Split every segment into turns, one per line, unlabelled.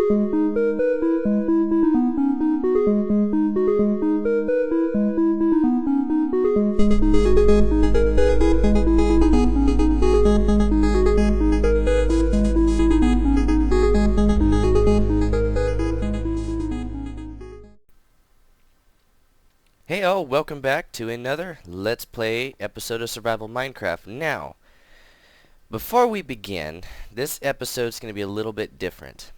Hey all, welcome back to another Let's Play episode of Survival Minecraft. Now, before we begin, this episode's going to be a little bit different.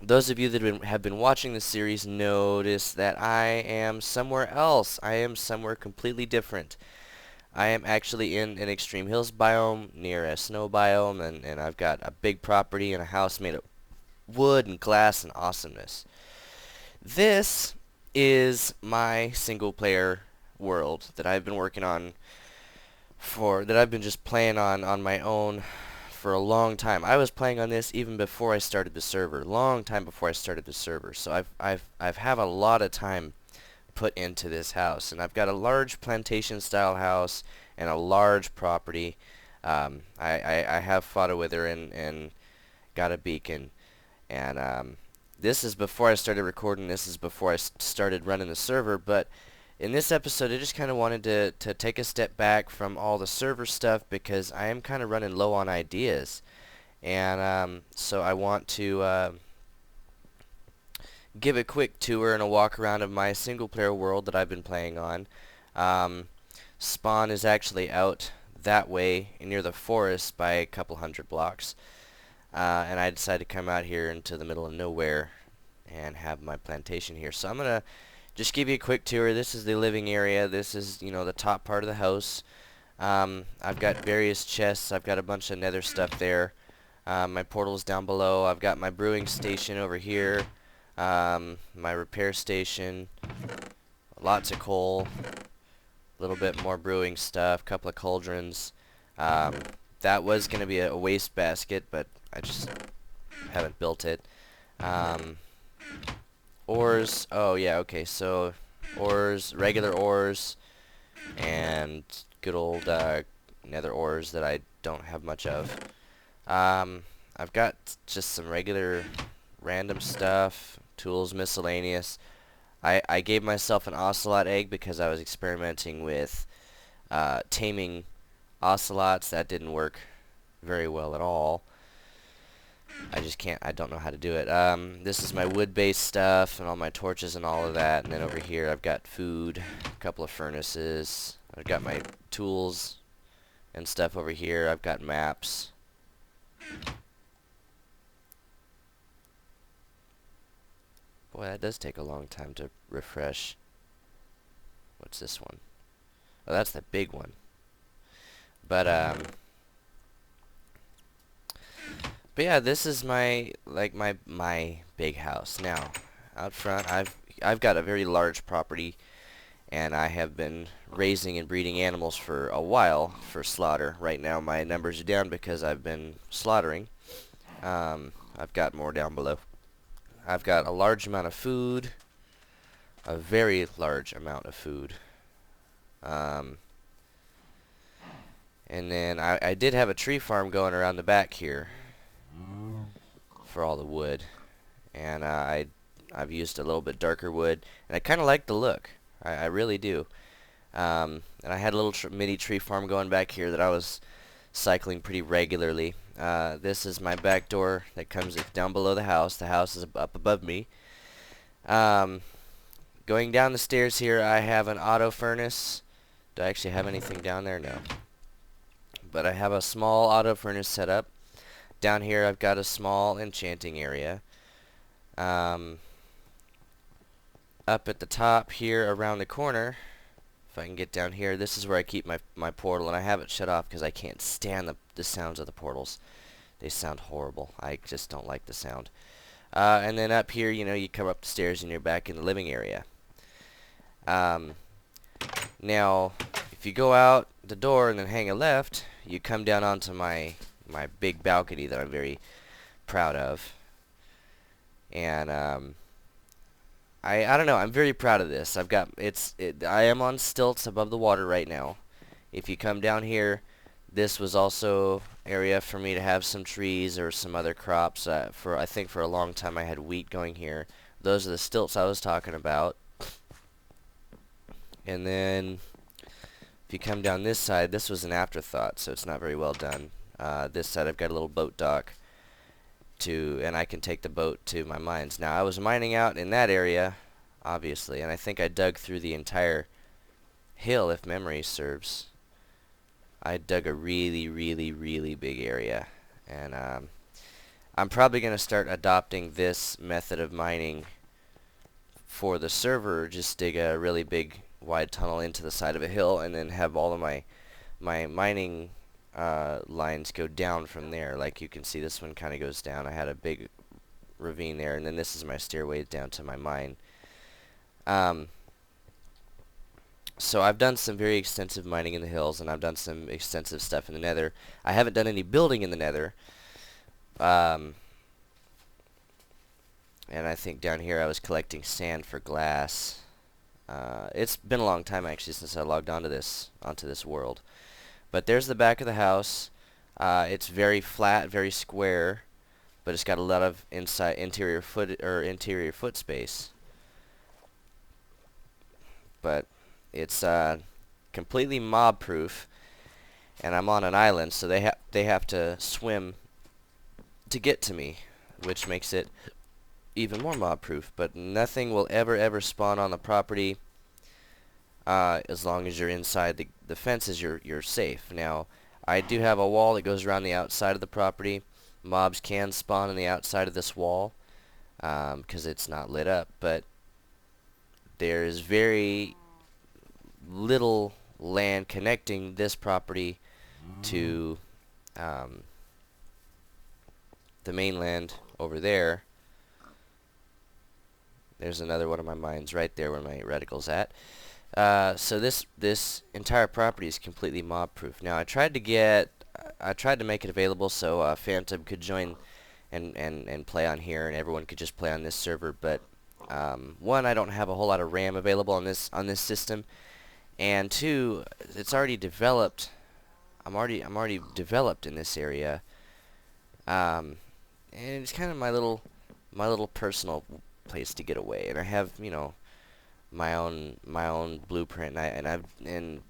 Those of you that have been watching the series notice that I am somewhere else. I am somewhere completely different. I am actually in an extreme hills biome near a snow biome, and I've got a big property and a house made of wood and glass and awesomeness. This is my single player world that I've been working on that I've been just playing on my own for a long time. I was playing on this even before I started the server, long time before I started the server. So I've have a lot of time put into this house, and I've got a large plantation style house and a large property. I have fought a wither and got a beacon, and this is before I started recording. This is before I started running the server. But in this episode, I just kind of wanted to take a step back from all the server stuff because I am kind of running low on ideas. And so I want to give a quick tour and a walk around of my single player world that I've been playing on. Spawn is actually out that way near the forest by a couple hundred blocks. And I decided to come out here into the middle of nowhere and have my plantation here. So I'm going to just give you a quick tour. This is the living area. This is, you know, the top part of the house. I've got various chests. I've got a bunch of nether stuff there. My portal's down below. I've got my brewing station over here. My repair station. Lots of coal. A little bit more brewing stuff. A couple of cauldrons. That was going to be a waste basket, but I just haven't built it. Ores. Oh yeah, okay. So ores, regular ores, and good old nether ores that I don't have much of. I've got just some regular random stuff, tools, miscellaneous. I gave myself an ocelot egg because I was experimenting with taming ocelots. That didn't work very well at all. I don't know how to do it. This is my wood-based stuff and all my torches and all of that. And then over here I've got food, a couple of furnaces. I've got my tools and stuff over here. I've got maps. Boy, that does take a long time to refresh. What's this one? Oh, that's the big one. But yeah, this is my big house. Now, out front, I've got a very large property, and I have been raising and breeding animals for a while for slaughter. Right now, my numbers are down because I've been slaughtering. I've got more down below. I've got a large amount of food, a very large amount of food. And then I did have a tree farm going around the back here for all the wood, and I've used a little bit darker wood, and I kind of like the look. I really do. And I had a little mini tree farm going back here that I was cycling pretty regularly. This is my back door that comes down below the house. The house is up above me. Going down the stairs here, I have an auto furnace. Do I actually have anything down there? No. But I have a small auto furnace set up. Down here I've got a small enchanting area. Up at the top here around the corner, if I can get down here, this is where I keep my portal, and I have it shut off because I can't stand the sounds of the portals. They sound horrible. I just don't like the sound. And then up here, you know, you come up the stairs and you're back in the living area. Now, if you go out the door and then hang a left, you come down onto my big balcony that I'm very proud of. And I don't know, I'm very proud of this. I am on stilts above the water right now. If you come down here, This was also area for me to have some trees or some other crops. I think for a long time I had wheat going here. Those are the stilts I was talking about. And then if you come down this side, this was an afterthought, so it's not very well done. This side I've got a little boat dock and I can take the boat to my mines. Now I was mining out in that area, obviously, and I think I dug through the entire hill if memory serves. I dug a really, really, really big area, and I'm probably going to start adopting this method of mining for the server. Just dig a really big wide tunnel into the side of a hill and then have all of my mining lines go down from there. Like you can see, this one kind of goes down. I had a big ravine there, and then this is my stairway down to my mine. So I've done some very extensive mining in the hills, and I've done some extensive stuff in the nether. I haven't done any building in the nether. And I think down here I was collecting sand for glass. It's been a long time actually since I logged onto this world. But there's the back of the house. It's very flat, very square, but it's got a lot of interior foot space. But it's completely mob proof, and I'm on an island, so they have to swim to get to me, which makes it even more mob proof. But nothing will ever spawn on the property. As long as you're inside the fences, you're safe. Now, I do have a wall that goes around the outside of the property. Mobs can spawn on the outside of this wall because it's not lit up, but there's very little land connecting this property to the mainland over there. There's another one of my mines right there where my reticle's at. So this entire property is completely mob proof. Now I tried to make it available so Phantom could join and play on here, and everyone could just play on this server, but one, I don't have a whole lot of RAM available on this system, and two, it's already developed. I'm already developed in this area, and it's kind of my little personal place to get away. And I have, you know, my own blueprint, and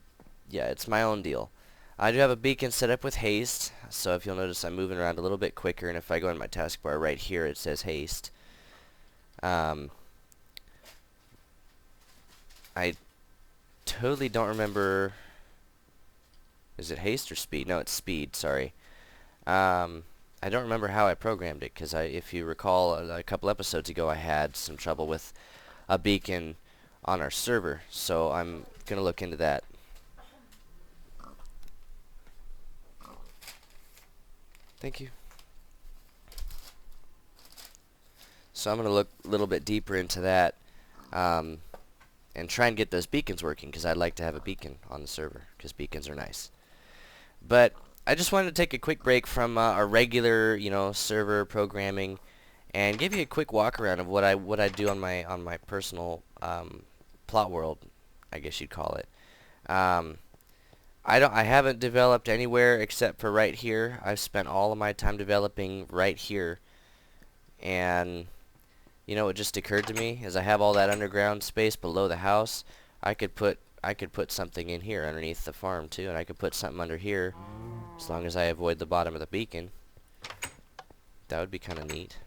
yeah, it's my own deal. I do have a beacon set up with haste, so if you'll notice, I'm moving around a little bit quicker, and if I go in my taskbar right here, it says haste. I totally don't remember. Is it haste or speed? No, it's speed. Sorry. I don't remember how I programmed it, because if you recall, a couple episodes ago, I had some trouble with a beacon on our server, so I'm gonna look into that. Thank you. So I'm gonna look a little bit deeper into that, and try and get those beacons working, because I'd like to have a beacon on the server, because beacons are nice. But I just wanted to take a quick break from our regular, you know, server programming, and give you a quick walk around of what I do on my personal plot world, I guess you'd call it. I haven't developed anywhere except for right here. I've spent all of my time developing right here, and you know, it just occurred to me, as I have all that underground space below the house, I could put something in here underneath the farm too, and I could put something under here, as long as I avoid the bottom of the beacon. That would be kind of neat.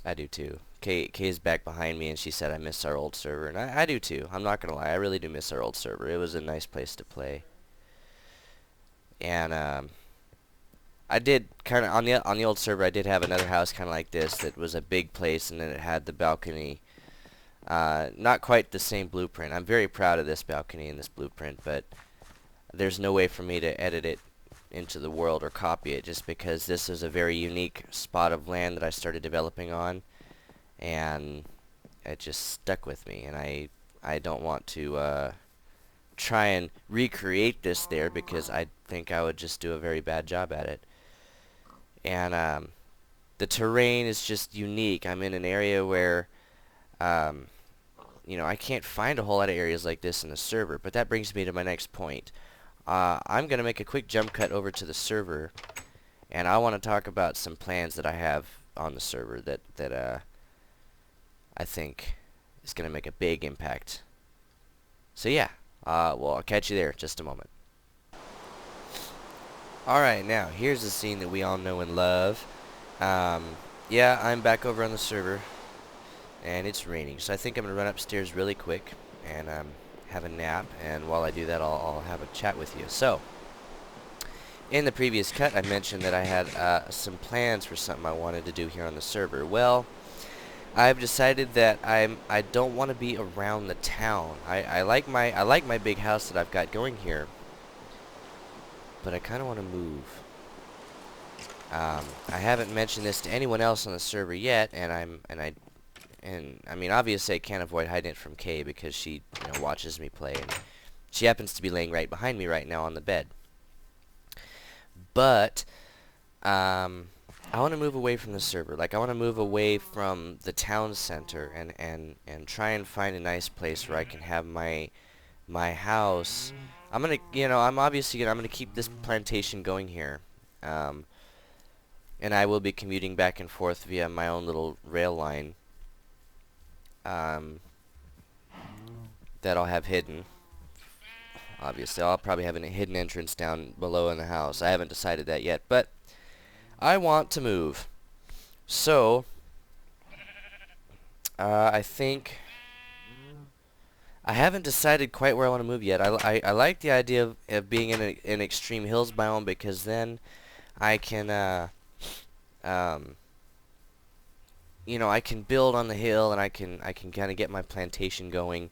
I do too. Kay's back behind me, and she said I miss our old server, and I do too. I'm not gonna lie, I really do miss our old server. It was a nice place to play, and I did kind of on the old server. I did have another house kind of like this that was a big place, and then it had the balcony. Not quite the same blueprint. I'm very proud of this balcony and this blueprint, but there's no way for me to edit it into the world or copy it, just because this is a very unique spot of land that I started developing on, and it just stuck with me, and I don't want to try and recreate this there, because I think I would just do a very bad job at it. And the terrain is just unique. I'm in an area where I can't find a whole lot of areas like this in the server, but that brings me to my next point. I'm going to make a quick jump cut over to the server, and I want to talk about some plans that I have on the server that I think is going to make a big impact. So yeah, well, I'll catch you there in just a moment. Alright, now, here's the scene that we all know and love. Yeah, I'm back over on the server, and it's raining, so I think I'm going to run upstairs really quick and have a nap, and while I do that, I'll have a chat with you. So, in the previous cut, I mentioned that I had some plans for something I wanted to do here on the server. Well, I've decided that I don't want to be around the town. I like my big house that I've got going here, but I kind of want to move. I haven't mentioned this to anyone else on the server yet, and I mean, obviously I can't avoid hiding it from Kay because she watches me play, and she happens to be laying right behind me right now on the bed. But I want to move away from the server. Like, I want to move away from the town center and try and find a nice place where I can have my house. I'm gonna, I'm obviously I'm gonna keep this plantation going here, and I will be commuting back and forth via my own little rail line that I'll have hidden. Obviously, I'll probably have a hidden entrance down below in the house. I haven't decided that yet, but I want to move. So, I think I haven't decided quite where I want to move yet. I like the idea of being in an extreme hills biome because then I can, I can build on the hill and I can kind of get my plantation going.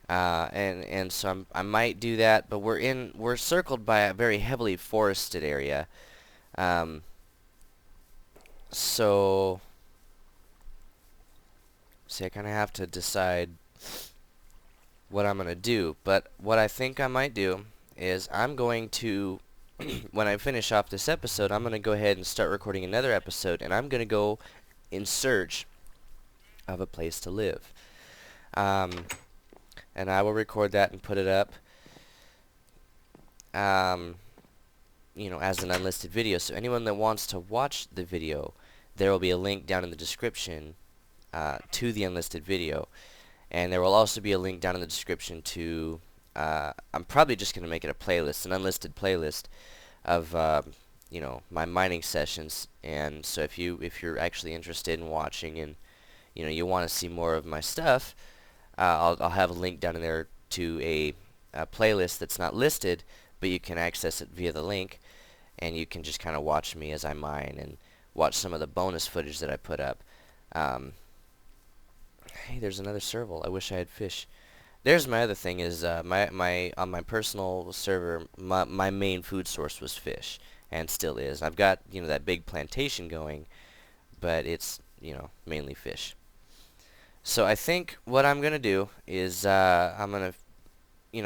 And so I might do that, but we're circled by a very heavily forested area. So see, I kind of have to decide what I'm gonna do. But what I think I might do is I'm going to when I finish off this episode, I'm gonna go ahead and start recording another episode, and I'm gonna go in search of a place to live. And I will record that and put it up, as an unlisted video. So anyone that wants to watch the video, there will be a link down in the description to the unlisted video. And there will also be a link down in the description to, I'm probably just going to make it a playlist, an unlisted playlist of, my mining sessions. And so if you're actually interested in watching and, you want to see more of my stuff, I'll have a link down in there to a playlist that's not listed, but you can access it via the link, and you can just kind of watch me as I mine and watch some of the bonus footage that I put up. Hey, there's another serval. I wish I had fish. There's my other thing is on my personal server, my main food source was fish, and still is. I've got that big plantation going, but it's mainly fish. So I think what I'm gonna do is I'm gonna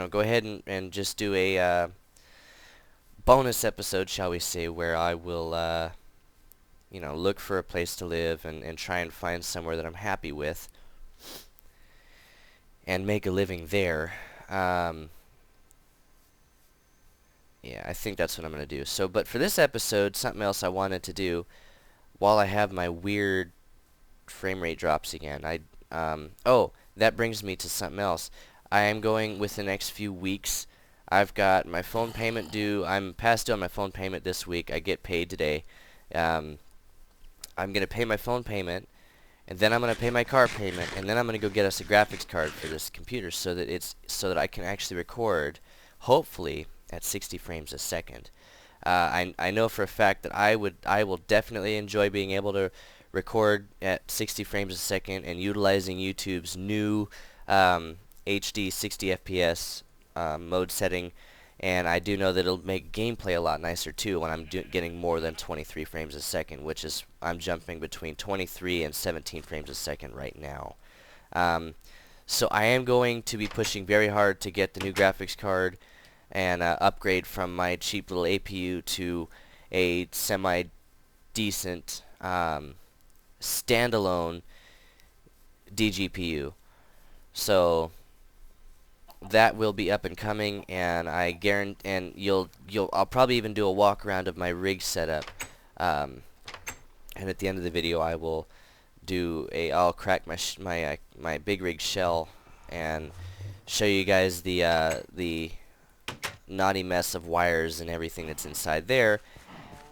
go ahead and just do a bonus episode, shall we say, where I will look for a place to live and try and find somewhere that I'm happy with and make a living there. Yeah, I think that's what I'm gonna do. So, but for this episode, something else I wanted to do while I have my weird frame rate drops again. Oh, that brings me to something else. I am going with the next few weeks. I've got my phone payment due. I'm past due on my phone payment this week. I get paid today. I'm going to pay my phone payment, and then I'm going to pay my car payment, and then I'm going to go get us a graphics card for this computer so that I can actually record, hopefully, at 60 frames a second. I know for a fact that I will definitely enjoy being able to record at 60 frames a second and utilizing YouTube's new HD 60 FPS mode setting, and I do know that it'll make gameplay a lot nicer too when I'm getting more than 23 frames a second, which is I'm jumping between 23 and 17 frames a second right now. So I am going to be pushing very hard to get the new graphics card and upgrade from my cheap little APU to a semi-decent standalone DGPU. So that will be up and coming, and I guarantee, and I'll probably even do a walk around of my rig setup, and at the end of the video I'll crack my big rig shell and show you guys the naughty mess of wires and everything that's inside there,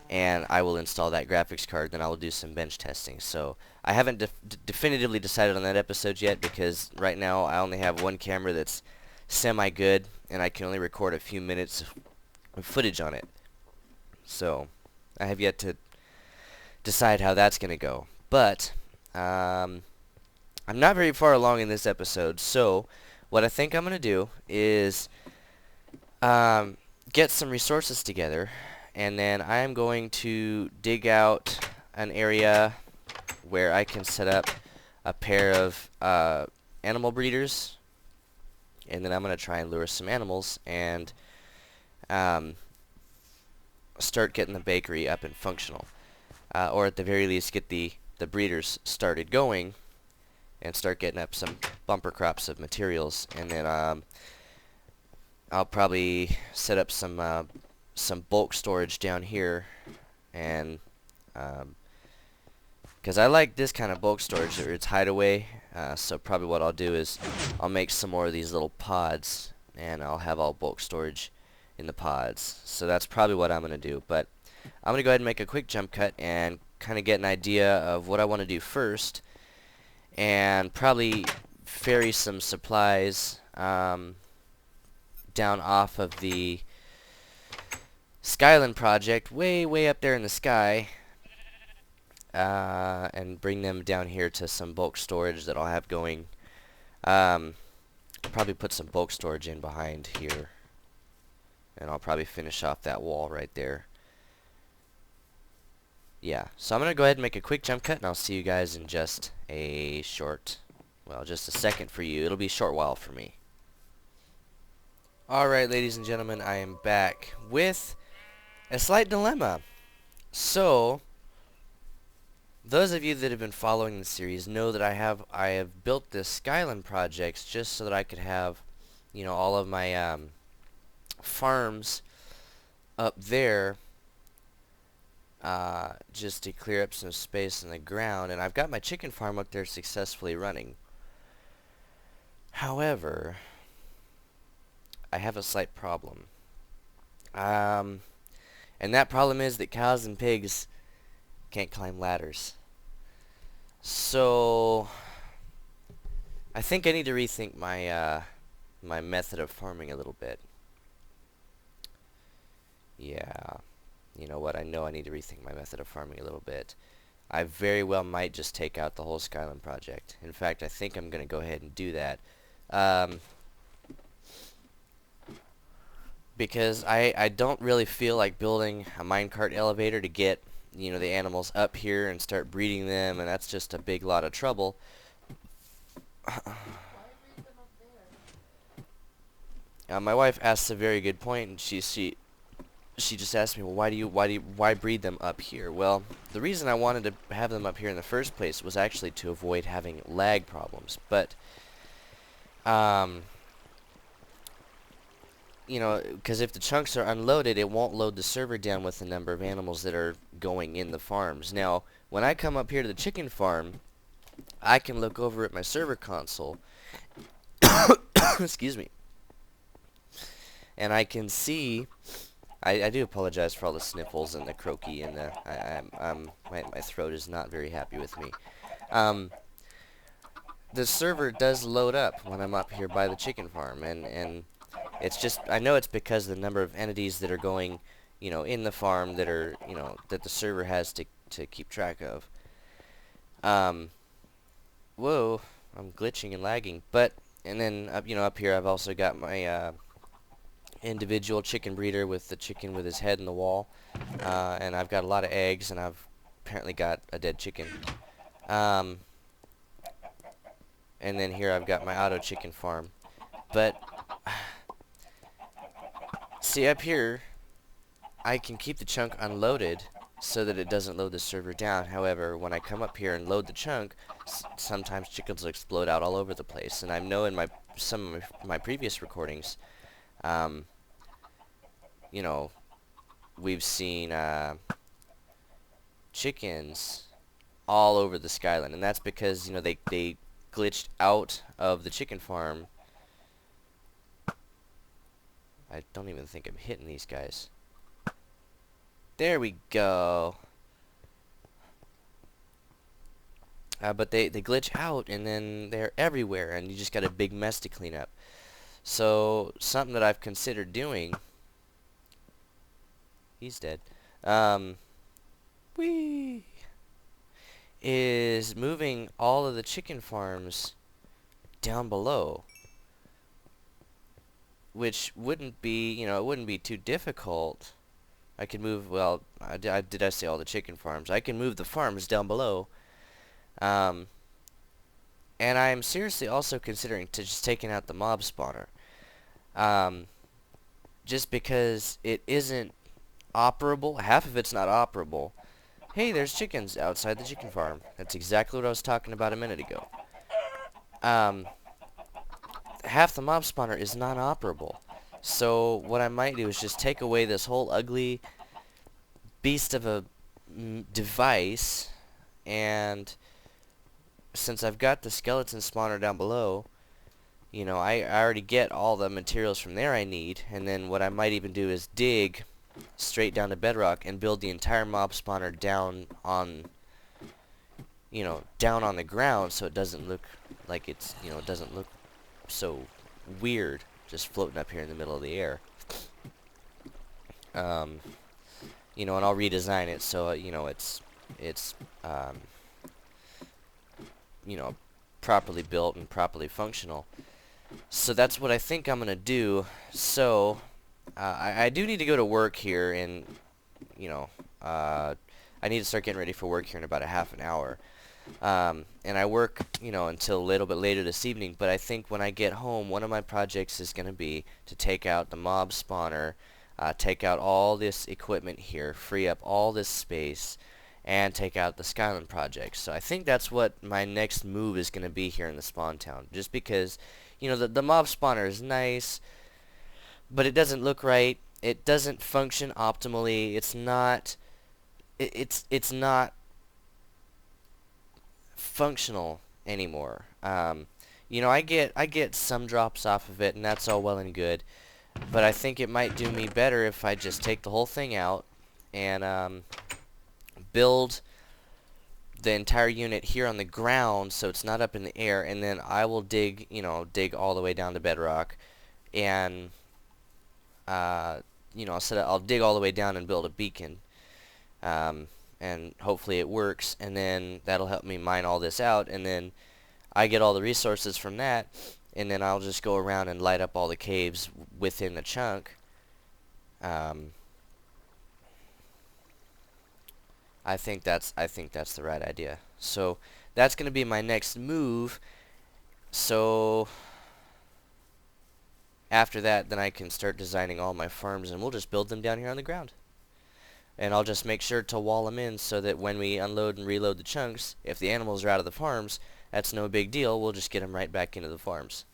and I will install that graphics card. Then I will do some bench testing. So I haven't definitively decided on that episode yet, because right now I only have one camera that's semi good, and I can only record a few minutes of footage on it. So I have yet to decide how that's gonna go. But I'm not very far along in this episode, so what I think I'm gonna do is get some resources together, and then I am going to dig out an area where I can set up a pair of animal breeders, and then I'm going to try and lure some animals and start getting the bakery up and functional, or at the very least get the breeders started going and start getting up some bumper crops of materials. And then I'll probably set up some bulk storage down here, and because I like this kind of bulk storage, it's hideaway. So probably what I'll do is I'll make some more of these little pods, and I'll have all bulk storage in the pods. So that's probably what I'm gonna do. But I'm gonna go ahead and make a quick jump cut and kind of get an idea of what I want to do first, and probably ferry some supplies down off of the Skyland project, way up there in the sky, and bring them down here to some bulk storage that I'll have going. Probably put some bulk storage in behind here, and I'll probably finish off that wall right there. Yeah, so I'm gonna go ahead and make a quick jump cut, and I'll see you guys in just a just a second for you. It'll be a short while for me. Alright, ladies and gentlemen, I am back with a slight dilemma. So, those of you that have been following the series know that I have built this Skyland projects just so that I could have, you know, all of my farms up there, just to clear up some space in the ground, and I've got my chicken farm up there successfully running. However, I have a slight problem. And that problem is that cows and pigs can't climb ladders. So I think I need to rethink my my method of farming a little bit. Yeah, you know what? I know I need to rethink my method of farming a little bit. I very well might just take out the whole Skyland project. In fact, I think I'm going to go ahead and do that. Because I don't really feel like building a minecart elevator to get, you know, the animals up here and start breeding them, and that's just a big lot of trouble. My wife asked a very good point, and she just asked me, well, why breed them up here? Well, the reason I wanted to have them up here in the first place was actually to avoid having lag problems. But you know, because if the chunks are unloaded, it won't load the server down with the number of animals that are going in the farms. Now, when I come up here to the chicken farm, I can look over at my server console, excuse me, and I can see, I do apologize for all the sniffles and the croaky, and my throat is not very happy with me. The server does load up when I'm up here by the chicken farm, and it's just, I know it's because of the number of entities that are going, you know, in the farm that are, you know, that the server has to keep track of. Whoa, I'm glitching and lagging. But, and then, you know, up here I've also got my individual chicken breeder with the chicken with his head in the wall. And I've got a lot of eggs, and I've apparently got a dead chicken. And then here I've got my auto chicken farm. But see, up here I can keep the chunk unloaded so that it doesn't load the server down. However, when I come up here and load the chunk, sometimes chickens will explode out all over the place. And I know in some of my previous recordings, um, you know, we've seen chickens all over the Skyline, and that's because, you know, they glitched out of the chicken farm. I don't even think I'm hitting these guys. There we go. But they glitch out, and then they're everywhere, and you just got a big mess to clean up. So something that I've considered doing. He's dead. Whee! Is moving all of the chicken farms down below, which wouldn't be, you know, it wouldn't be too difficult. I can move, well, did I say all the chicken farms? I can move the farms down below. And I'm seriously also considering to just taking out the mob spawner. Just because it isn't operable. Half of it's not operable. Hey, there's chickens outside the chicken farm. That's exactly what I was talking about a minute ago. Half the mob spawner is not operable. So what I might do is just take away this whole ugly beast of a device, and since I've got the skeleton spawner down below, you know, I already get all the materials from there I need, and then what I might even do is dig straight down to bedrock and build the entire mob spawner down on, you know, down on the ground, so it doesn't look like it's, you know, it doesn't look so weird just floating up here in the middle of the air. You know, and I'll redesign it so, you know, it's you know, properly built and properly functional. So that's what I think I'm gonna do. So I do need to go to work here, and you know, I need to start getting ready for work here in about a half an hour. And I work, you know, until a little bit later this evening, but I think when I get home, one of my projects is going to be to take out the mob spawner, take out all this equipment here, free up all this space, and take out the Skyline project. So I think that's what my next move is going to be here in the spawn town, just because, you know, the mob spawner is nice, but it doesn't look right. It doesn't function optimally. It's not functional anymore. You know, I get some drops off of it, and that's all well and good, but I think it might do me better if I just take the whole thing out and build the entire unit here on the ground so it's not up in the air, and then I will dig, you know, dig all the way down to bedrock, and you know, I'll dig all the way down and build a beacon. And hopefully it works, and then that'll help me mine all this out, and then I get all the resources from that, and then I'll just go around and light up all the caves within the chunk. I think that's the right idea. So that's going to be my next move. So after that, then I can start designing all my farms, and we'll just build them down here on the ground. And I'll just make sure to wall them in so that when we unload and reload the chunks, if the animals are out of the farms, that's no big deal. We'll just get them right back into the farms.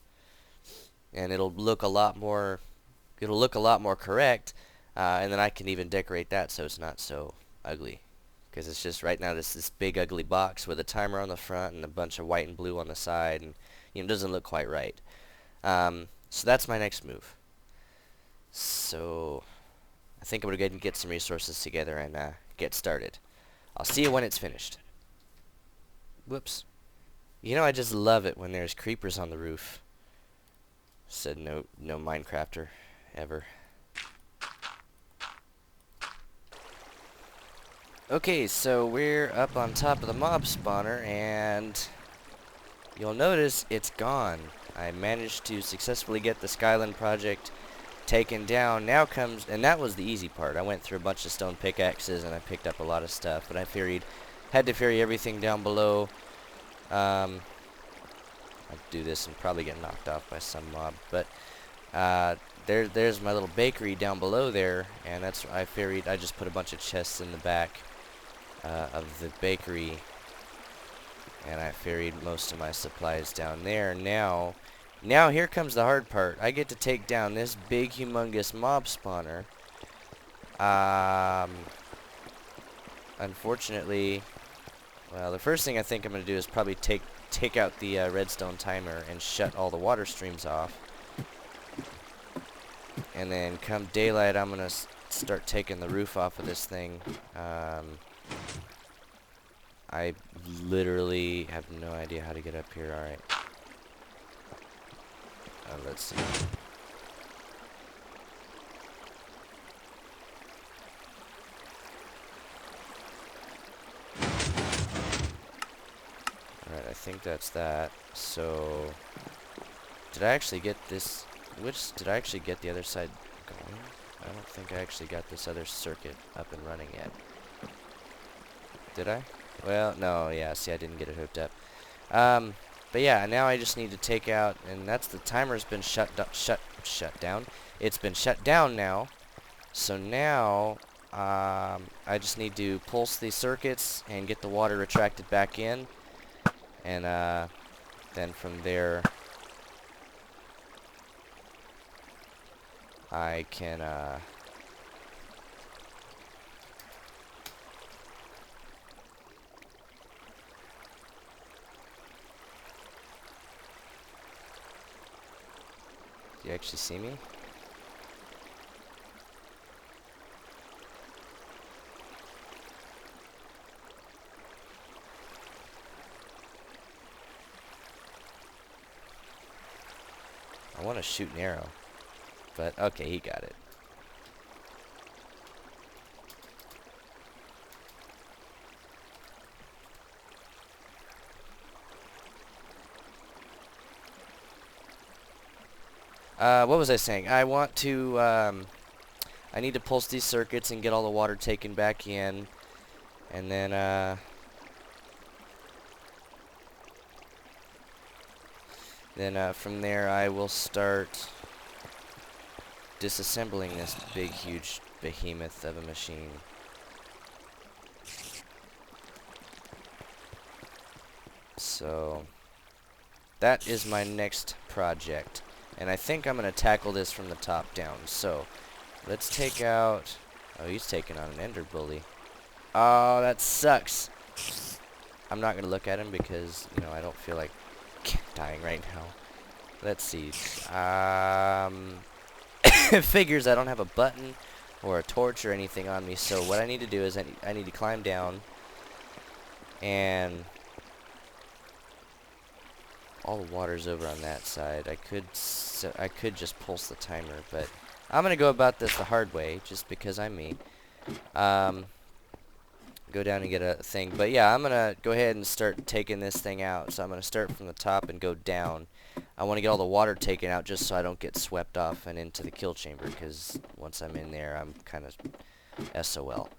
And it'll look a lot more correct, and then I can even decorate that so it's not so ugly. Because it's just right now this big ugly box with a timer on the front and a bunch of white and blue on the side, and you know, it doesn't look quite right. So that's my next move. So I think I'm going to go ahead and get some resources together and get started. I'll see you when it's finished. Whoops. You know, I just love it when there's creepers on the roof. Said no Minecrafter ever. Okay, so we're up on top of the mob spawner, and you'll notice it's gone. I managed to successfully get the Skyline project taken down. Now comes, and that was the easy part. I went through a bunch of stone pickaxes and I picked up a lot of stuff, but I had to ferry everything down below. I'll do this and probably get knocked off by some mob, but there's my little bakery down below there, and I just put a bunch of chests in the back of the bakery, and I ferried most of my supplies down there. Now here comes the hard part. I get to take down this big, humongous mob spawner. Unfortunately, well, the first thing I think I'm going to do is probably take out the redstone timer and shut all the water streams off. And then come daylight, I'm going to start taking the roof off of this thing. I literally have no idea how to get up here. Alright. Let's see. Alright, I think that's that. So, did I actually get this? Did I actually get the other side going? I don't think I actually got this other circuit up and running yet. Did I? Well, no, yeah, see, I didn't get it hooked up. But yeah, now I just need to take out, and that's the timer's been shut down. It's been shut down now. So now, I just need to pulse these circuits and get the water retracted back in. And, then from there, I can, do you actually see me? I want to shoot an arrow. But, okay, he got it. What was I saying? I want to, I need to pulse these circuits and get all the water taken back in. And then, from there I will start disassembling this big, huge behemoth of a machine. So, that is my next project. And I think I'm going to tackle this from the top down. So, let's take out... Oh, he's taking on an ender bully. Oh, that sucks. I'm not going to look at him because, you know, I don't feel like dying right now. Let's see. It figures I don't have a button or a torch or anything on me. So, what I need to do is I need to climb down and... all the water's over on that side. I could just pulse the timer, but I'm gonna go about this the hard way, just because I'm me. Go down and get a thing. But yeah, I'm gonna go ahead and start taking this thing out. So I'm gonna start from the top and go down. I want to get all the water taken out just so I don't get swept off and into the kill chamber, because once I'm in there, I'm kind of SOL.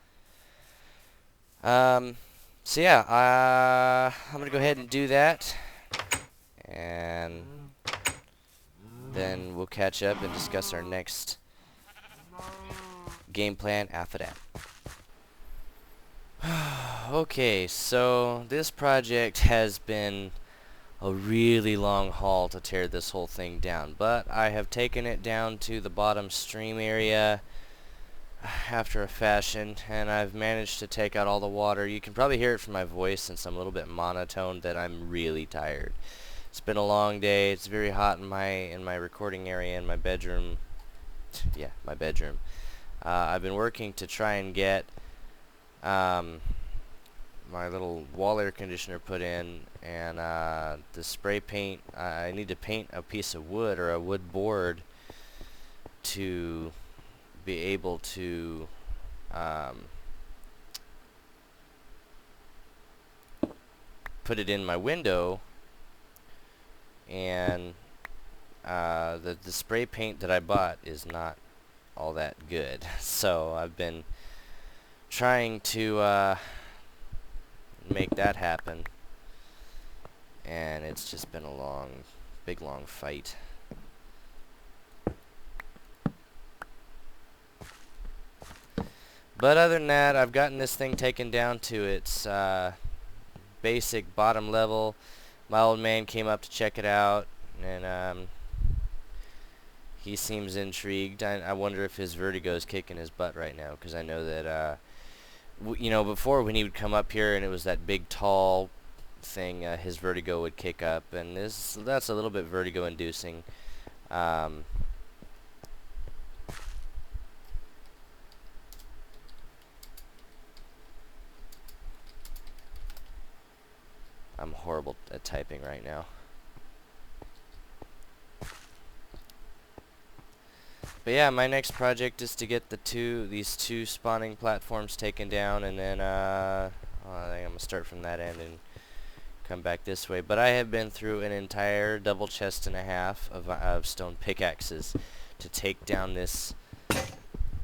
So yeah, I'm gonna go ahead and do that. And then we'll catch up and discuss our next game plan after that. Okay, so this project has been a really long haul to tear this whole thing down, but I have taken it down to the bottom stream area after a fashion, and I've managed to take out all the water. You can probably hear it from my voice, since I'm a little bit monotone, that I'm really tired. It's been a long day. It's very hot in my recording area in my bedroom. Yeah, my bedroom. I've been working to try and get my little wall air conditioner put in, and the spray paint. I need to paint a piece of wood or a wood board to be able to put it in my window. And the spray paint that I bought is not all that good. So I've been trying to make that happen, and it's just been a big long fight. But other than that, I've gotten this thing taken down to its basic bottom level. My old man came up to check it out, and he seems intrigued. I wonder if his vertigo is kicking his butt right now, because I know that you know, before when he would come up here and it was that big tall thing, his vertigo would kick up, and that's a little bit vertigo inducing. Um, I'm horrible at typing right now. But yeah, my next project is to get these two spawning platforms taken down, and then I think I'm gonna start from that end and come back this way. But I have been through an entire double chest and a half of stone pickaxes to take down this.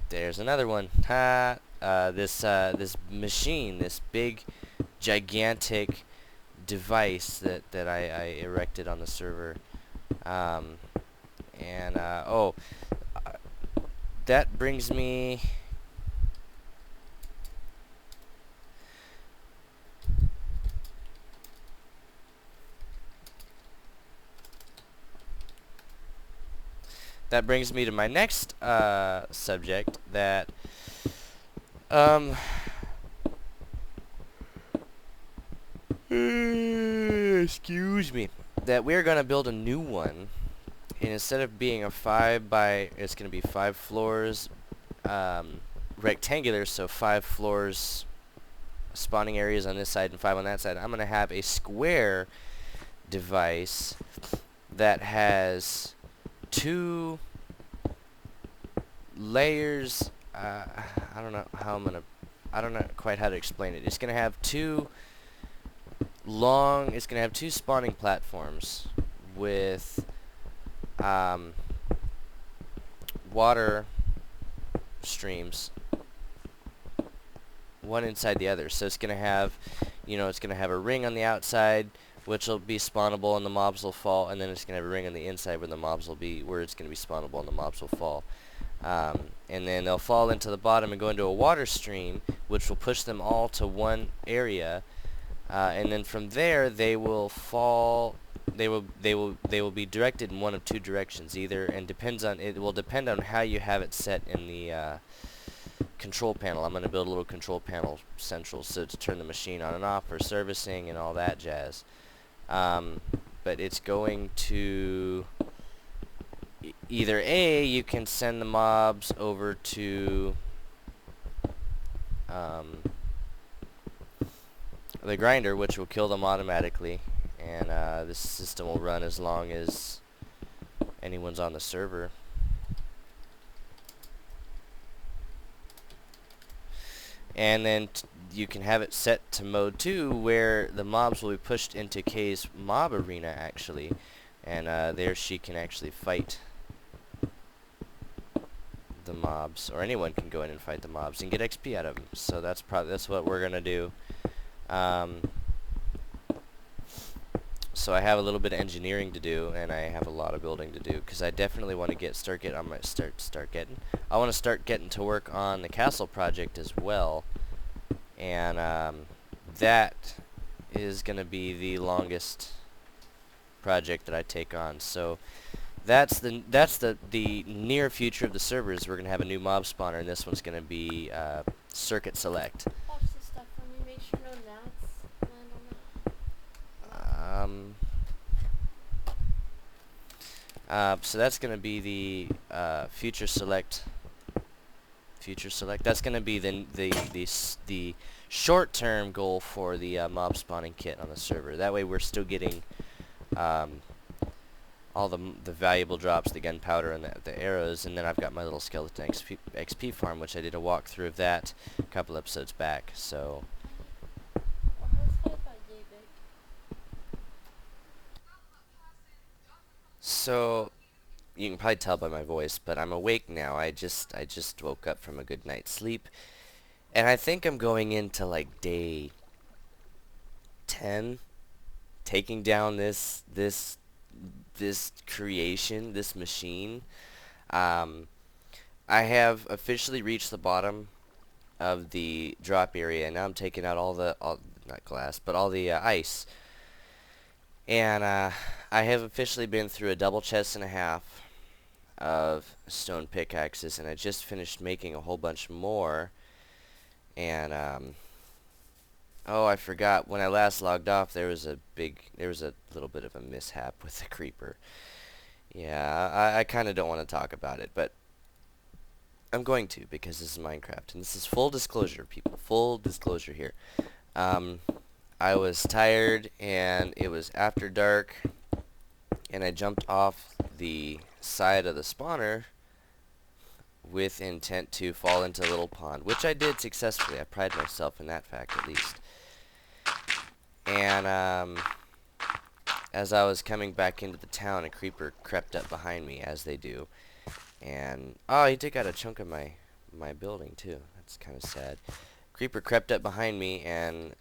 There's another one. Ha! This machine, this big, gigantic device that I erected on the server. Um, and oh, that brings me. That brings me to my next subject. That um. Excuse me. That we're gonna build a new one, and instead of being a it's gonna be 5 floors, rectangular. So 5 floors, spawning areas on this side and 5 on that side. I'm gonna have a square device that has 2 layers. I don't know how I don't know quite how to explain it. It's gonna have it's gonna have 2 spawning platforms with water streams, one inside the other. So it's gonna have, it's gonna have a ring on the outside, which will be spawnable and the mobs will fall, and then it's gonna have a ring on the inside where it's gonna be spawnable and the mobs will fall. And then they'll fall into the bottom and go into a water stream, which will push them all to one area, and then from there they will fall. They will be directed in one of 2 directions, either, and it will depend on how you have it set in the control panel. I'm going to build a little control panel central so to turn the machine on and off for servicing and all that jazz. But it's going to either A, you can send the mobs over to the grinder, which will kill them automatically, and this system will run as long as anyone's on the server. And then you can have it set to mode 2, where the mobs will be pushed into Kay's mob arena, actually, and there she can actually fight the mobs, or anyone can go in and fight the mobs and get XP out of them. So that's what we're gonna do. So I have a little bit of engineering to do, and I have a lot of building to do, because I definitely want to I want to start getting to work on the castle project as well, and that is going to be the longest project that I take on. So that's the near future of the servers. We're going to have a new mob spawner, and this one's going to be circuit select.
Watch this stuff for me. Make sure no gnats land on that.
So that's going to be the future select. That's going to be the short-term goal for the mob spawning kit on the server. That way we're still getting all the valuable drops, the gunpowder and the arrows, and then I've got my little skeleton XP farm, which I did a walkthrough of that a couple episodes back. So you can probably tell by my voice, but I'm awake now. I just woke up from a good night's sleep, and I think I'm going into like day 10, taking down this creation, this machine. I have officially reached the bottom of the drop area, and now I'm taking out all not glass, but all the ice. And I have officially been through a double chest and a half of stone pickaxes, and I just finished making a whole bunch more. And oh, I forgot, when I last logged off, there was a little bit of a mishap with the creeper. Yeah, I kind of don't want to talk about it, but I'm going to, because this is Minecraft, and this is full disclosure, people, full disclosure here. Um, I was tired, and it was after dark, and I jumped off the side of the spawner with intent to fall into a little pond, which I did successfully. I pride myself in that fact, at least. And as I was coming back into the town, a creeper crept up behind me, as they do. And oh, he took out a chunk of my building too. That's kind of sad. Creeper crept up behind me and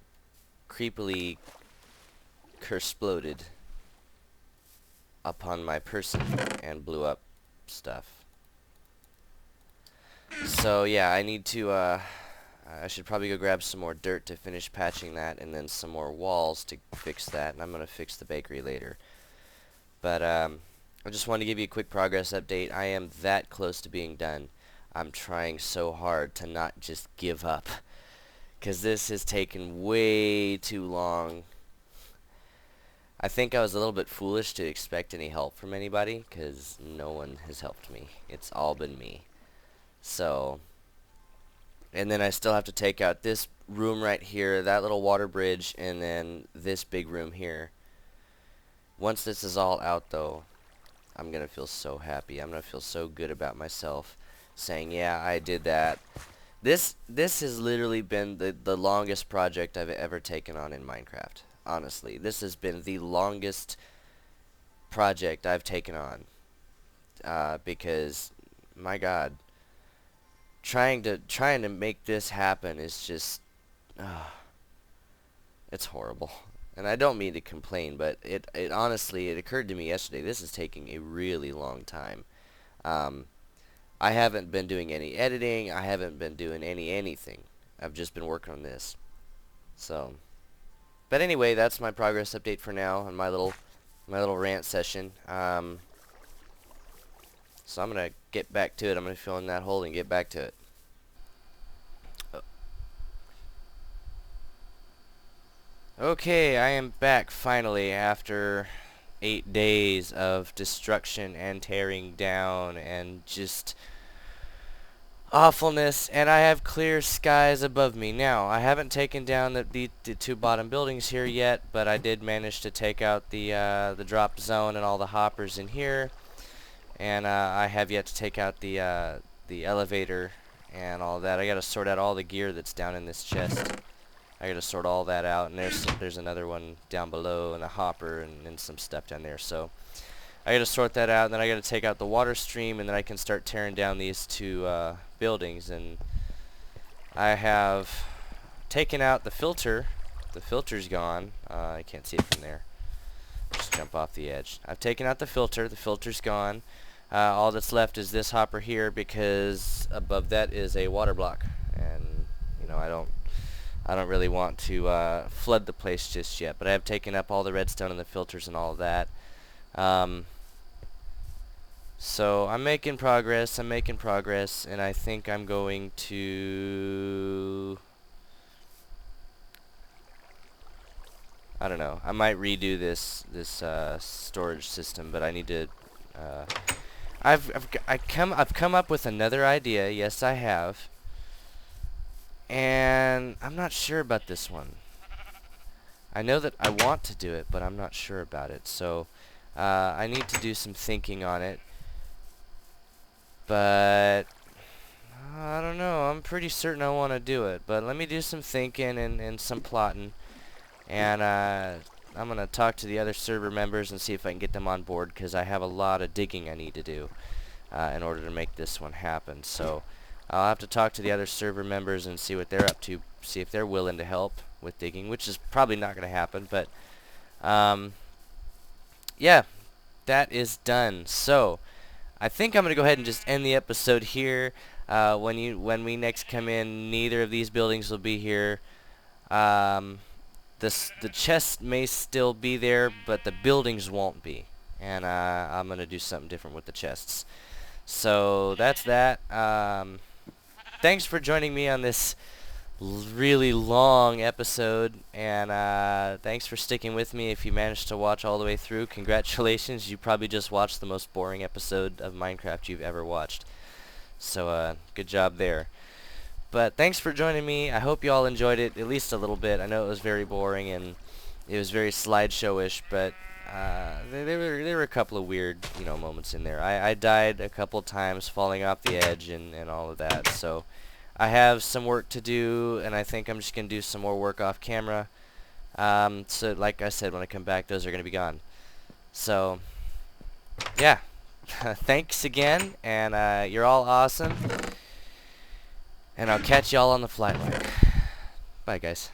creepily kersploded upon my person and blew up stuff. So yeah, I need to I should probably go grab some more dirt to finish patching that, and then some more walls to fix that, and I'm gonna fix the bakery later. But I just wanted to give you a quick progress update. I am that close to being done. I'm trying so hard to not just give up, because this has taken way too long. I think I was a little bit foolish to expect any help from anybody, because no one has helped me. It's all been me. So, and then I still have to take out this room right here, that little water bridge, and then this big room here. Once this is all out, though, I'm going to feel so happy. I'm going to feel so good about myself, saying, yeah, I did that. This has literally been the longest project I've ever taken on in Minecraft. Honestly, this has been the longest project I've taken on. Because, my God, trying to make this happen is just, it's horrible. And I don't mean to complain, but it honestly, it occurred to me yesterday, this is taking a really long time. I haven't been doing any editing, I haven't been doing anything. I've just been working on this. So, but anyway, that's my progress update for now on my little rant session. So I'm gonna get back to it. I'm gonna fill in that hole and get back to it. Okay, I am back finally after 8 days of destruction and tearing down and just awfulness, and I have clear skies above me. Now, I haven't taken down the two bottom buildings here yet, but I did manage to take out the drop zone and all the hoppers in here, and I have yet to take out the elevator and all that. I gotta sort out all the gear that's down in this chest. I gotta sort all that out, and there's another one down below, and a hopper, and some stuff down there. So I gotta sort that out, and then I gotta take out the water stream, and then I can start tearing down these two buildings. And I have taken out the filter. The filter's gone. I can't see it from there. Just jump off the edge. I've taken out the filter. The filter's gone. All that's left is this hopper here, because above that is a water block, and you know, I don't really want to flood the place just yet, but I have taken up all the redstone and the filters and all of that. So I'm making progress, and I think I'm going to, I don't know, I might redo this storage system, but I need to, I've come up with another idea. Yes, I have. And I'm not sure about this one. I know that I want to do it, but I'm not sure about it. So I need to do some thinking on it. But I don't know. I'm pretty certain I want to do it. But let me do some thinking and some plotting. And I'm going to talk to the other server members and see if I can get them on board, because I have a lot of digging I need to do in order to make this one happen. So I'll have to talk to the other server members and see what they're up to, see if they're willing to help with digging, which is probably not going to happen, but yeah, that is done. So I think I'm going to go ahead and just end the episode here. When we next come in, neither of these buildings will be here. Um, the chest may still be there, but the buildings won't be. And I'm gonna do something different with the chests. So that's that. Thanks for joining me on this really long episode, and thanks for sticking with me. If you managed to watch all the way through, congratulations. You probably just watched the most boring episode of Minecraft you've ever watched. So good job there. But thanks for joining me. I hope you all enjoyed it at least a little bit. I know it was very boring and it was very slideshow-ish, but there were a couple of weird, moments in there. I died a couple times falling off the edge and all of that. So I have some work to do, and I think I'm just gonna do some more work off camera. So like I said, when I come back, those are gonna be gone. So yeah, thanks again, and you're all awesome. And I'll catch y'all on the flight line. Bye, guys.